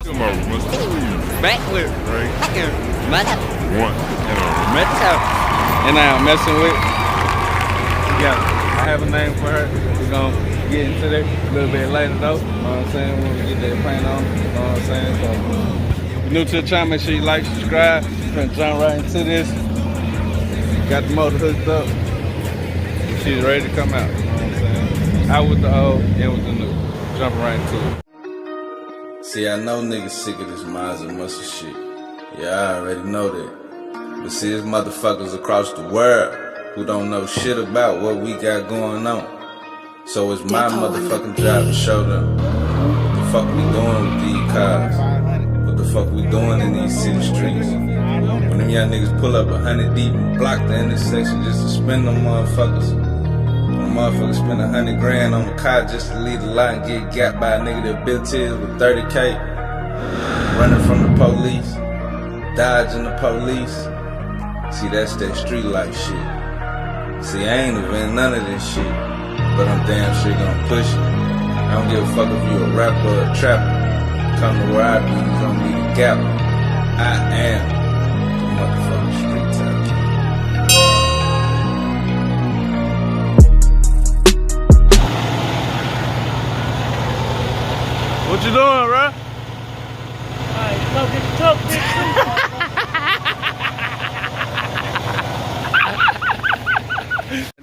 Come over, Muscle. Backward. Right. Mother. One. And I'm messing with. Yeah, I have a name for her. We're gonna get into that a little bit later though. You know what I'm saying? When we get that paint on. You know what I'm saying? So, if you're new to the channel, make sure you like, subscribe. We're gonna jump right into this. Got the motor hooked up. She's ready to come out. You know what I'm saying? Out with the old, in with the new. Jumping right into it. See, I know niggas sick of this Mods&Muscle shit. Yeah, I already know that. But see, there's motherfuckers across the world who don't know shit about what we got going on. So it's my motherfucking job to show them what the fuck we doing with these cars. What the fuck we doing in these city streets. When them young niggas pull up 100 deep and block the intersection just to spin them motherfuckers. When motherfuckers spend 100 grand on a car just to leave the lot and get gapped by a nigga that built his with 30K. Running from the police, dodging the police. See, that's that street life shit. See, I ain't inventing none of this shit, but I'm damn sure gonna push it. I don't give a fuck if you a rapper or a trapper. Come to where I be, you gonna be the gap. I am the motherfucking street type. What you doing, bro? Alright, go get the truck, bitch.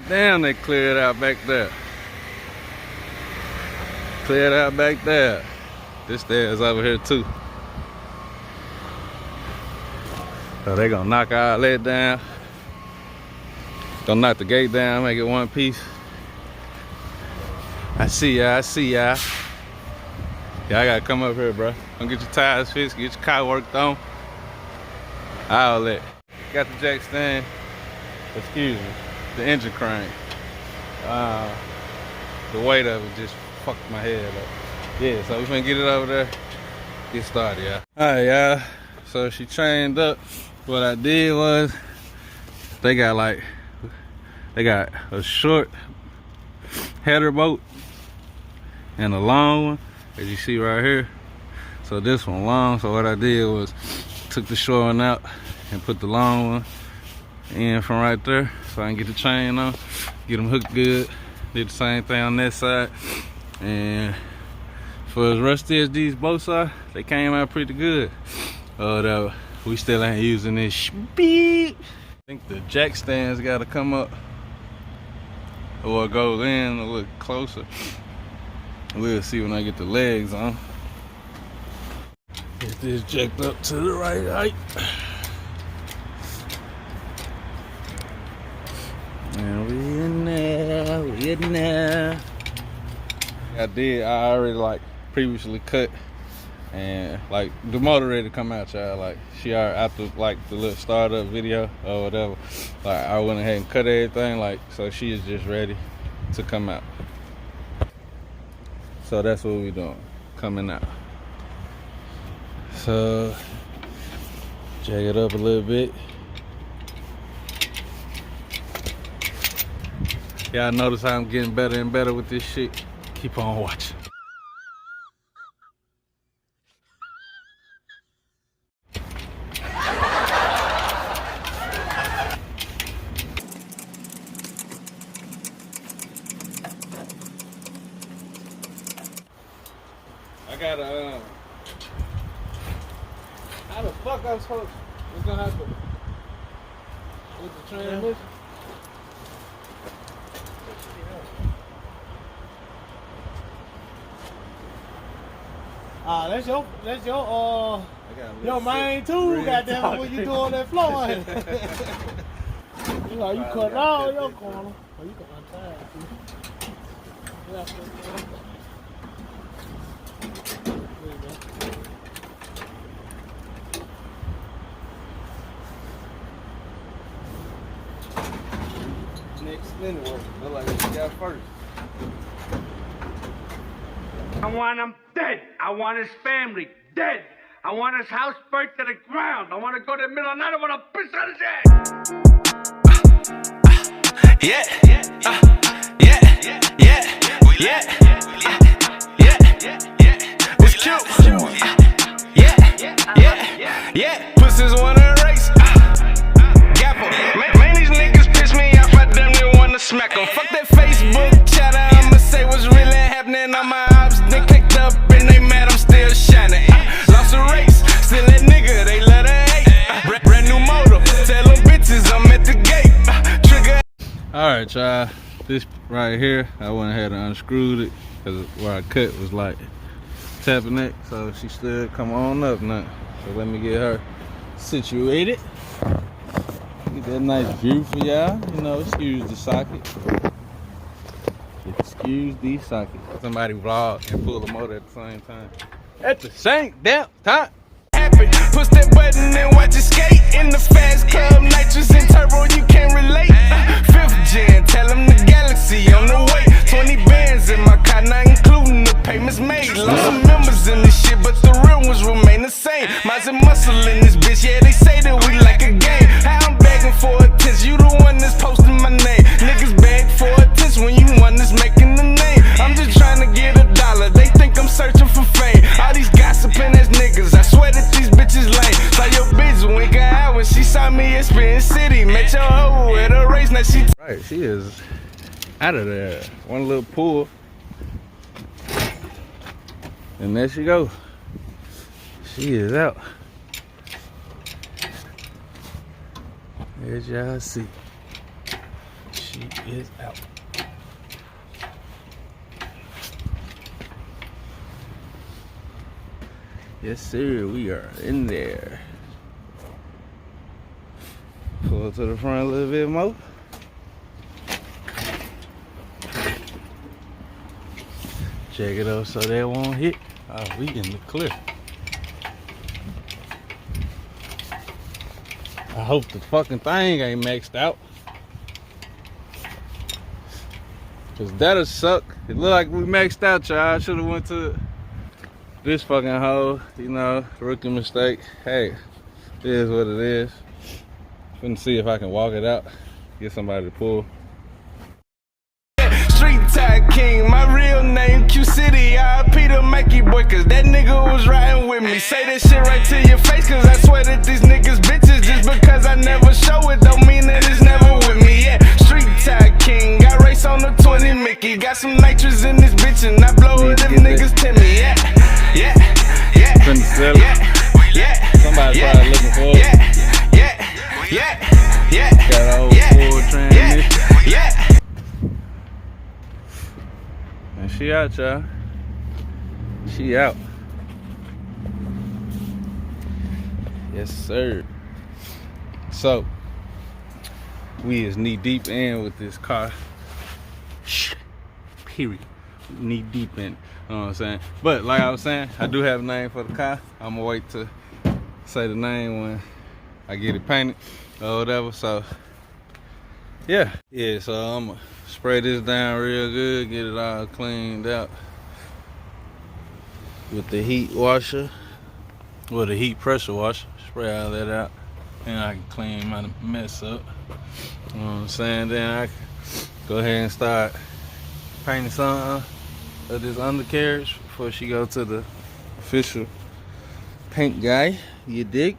Damn, they cleared out back there. Cleared out back there. This there is over here too. So they gonna knock our outlet down. Gonna knock the gate down, make it one piece. I see ya, I see ya. Yeah, I gotta come up here, bro. Come get your tires fixed, get your car worked on. Outlet. Got the jack stand. Excuse me. The engine crank. The weight of it just fucked my head up. Yeah, so we finna get it over there. Get started, y'all. Alright, y'all. So she chained up. What I did was, they got a short header bolt and a long one, as you see right here. So this one long. So what I did was took the short one out and put the long one in from right there, so I can get the chain on, get them hooked good. Did the same thing on that side. And for as rusty as these bolts are, they came out pretty good. We still ain't using this beep. I think the jack stands gotta come up, or it goes in a little closer. We'll see when I get the legs on. Get this jacked up to the right height. And we in there, we in there. I already previously cut, and like the motor ready to come out, y'all. Like she already, after like the little startup video or whatever, like I went ahead and cut everything, like, so she is just ready to come out. So that's what we doing, coming out. So jack it up a little bit. Y'all notice how I'm getting better and better with this shit? Keep on watching. I gotta, how the fuck I'm supposed to, what's gonna happen with the transmission? That's your main tool, goddamn, when you doing that floor. You know, you cut all your corner. Oh, you can untie it. Next spin work, look like what you got first. I want him dead. I want his family dead. I want his house burnt to the ground. I want to go to the middle of the night. I want to piss on his head. Yeah, yeah. It's cute. Yeah. Yeah, pussies wanna race. Gapper. Man, these niggas piss me off. I damn near wanna smack them. Fuck that Facebook chatter. I'ma say what's really happening on my ops. They picked up and they mad. I'm still shining. Lost a race. Still that nigga. They let her hate. Brand new motor. Tell them bitches I'm at the gate. Trigger. Alright, y'all. This right here, I went ahead and unscrewed it because where I cut was like tapping it. So she still come on up now. So let me get her situated. Get that nice view for y'all. You know, excuse the socket. Excuse the socket. Somebody vlog and pull the motor at the same time. At the same damn time. Push that button and watch it skate in the fast club, nitrous and turbo, you can't relate. 5th gen, tell them the Galaxie on the way. 20 bands in my car, not including the payments made. Lost some members in this shit, but the real ones remain the same. Mods&Muscle in this bitch, yeah, they say that we like a game. How I'm begging for attention, you the one that's posting my name. Niggas beg for attention when you one that's making the name. I'm just trying to get $1, they think I'm searching for fame. All these gossiping ass niggas, I swear that these bitches lame. Saw your bitch wink her out when she saw me at Spin City. Met your hoe at a race, now she Right, she is out of there. One little pull. And there she go. She is out. As y'all see, she is out. Yes, sir, we are in there. Pull to the front a little bit more. Check it out so they won't hit. Oh, we in the clear. I hope the fucking thing ain't maxed out. Cause that'll suck. It look like we maxed out, y'all. I should've went to this fucking hole, you know, rookie mistake. Hey, it is what it is. Finna see if I can walk it out, get somebody to pull. Street Tag King, my real name Q City. I Peter Mikey boy, cause that nigga was riding with me. Say that shit right to your face, cause I swear that these niggas bitches. Just because I never show it, don't mean that it's never with me. Yeah, Street Tag King, got race on the 20 Mickey. Got some nitrous in this bitch and I blow it if niggas tell me. Yeah, yeah, yeah, Finna sell it. yeah. Somebody probably looking for it. Yeah. Got an old full transmission. Yeah. And she out, y'all. She out. Yes, sir. So, we is knee deep in with this car. Period. Knee deep in. You know what I'm saying? But like I was saying, I do have a name for the car. I'm gonna wait to say the name when I get it painted or whatever. So yeah, so I'm gonna spray this down real good, get it all cleaned out with the heat washer, or the heat pressure washer. Spray all that out, and I can clean my mess up. You know what I'm saying? Then I can go ahead and start painting something of this undercarriage before she go to the official paint guy. You dig?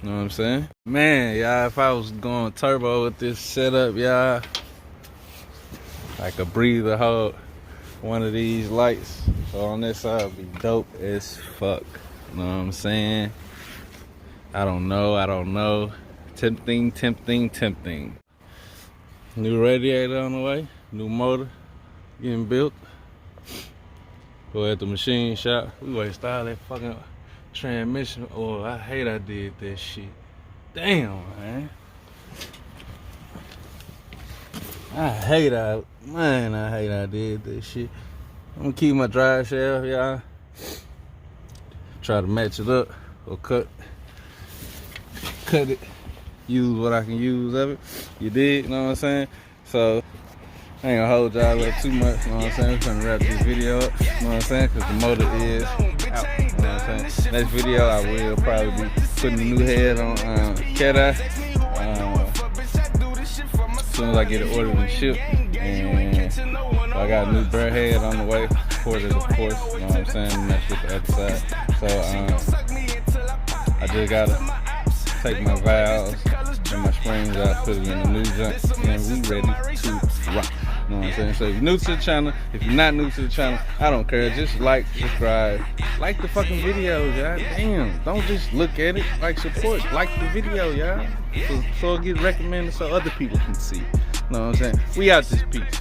You know what I'm saying? Man, y'all, if I was going turbo with this setup, y'all, I could breathe a hold one of these lights. So on this side would be dope as fuck. You know what I'm saying? I don't know. Tempting. New radiator on the way, new motor getting built. Go at the machine shop. We gonna style that fucking transmission. Oh, I hate I did that shit. Damn, man. I hate I did that shit. I'm gonna keep my drive shaft, y'all. Try to match it up or cut it. Use what I can use of it. You dig? You know what I'm saying? So I ain't gonna hold y'all up too much, you know what I'm saying? I'm trying to wrap this video up, you know what I'm saying? Because the motor is out, you know what I'm saying? Next video, I will probably be putting a new head on Cat Eye. As soon as I get it ordered and shipped. And I got a new bare head on the way, ported of course, you know what I'm saying? Match with the other side. So, I just gotta take my valves and my springs out, put it in the new junk, and we ready to rock. You know what I'm saying? So if you're new to the channel, if you're not new to the channel, I don't care. Just like, subscribe, like the fucking video, y'all. Damn, don't just look at it. Like, support, like the video, y'all. So it gets recommended so other people can see. You know what I'm saying? We out this piece.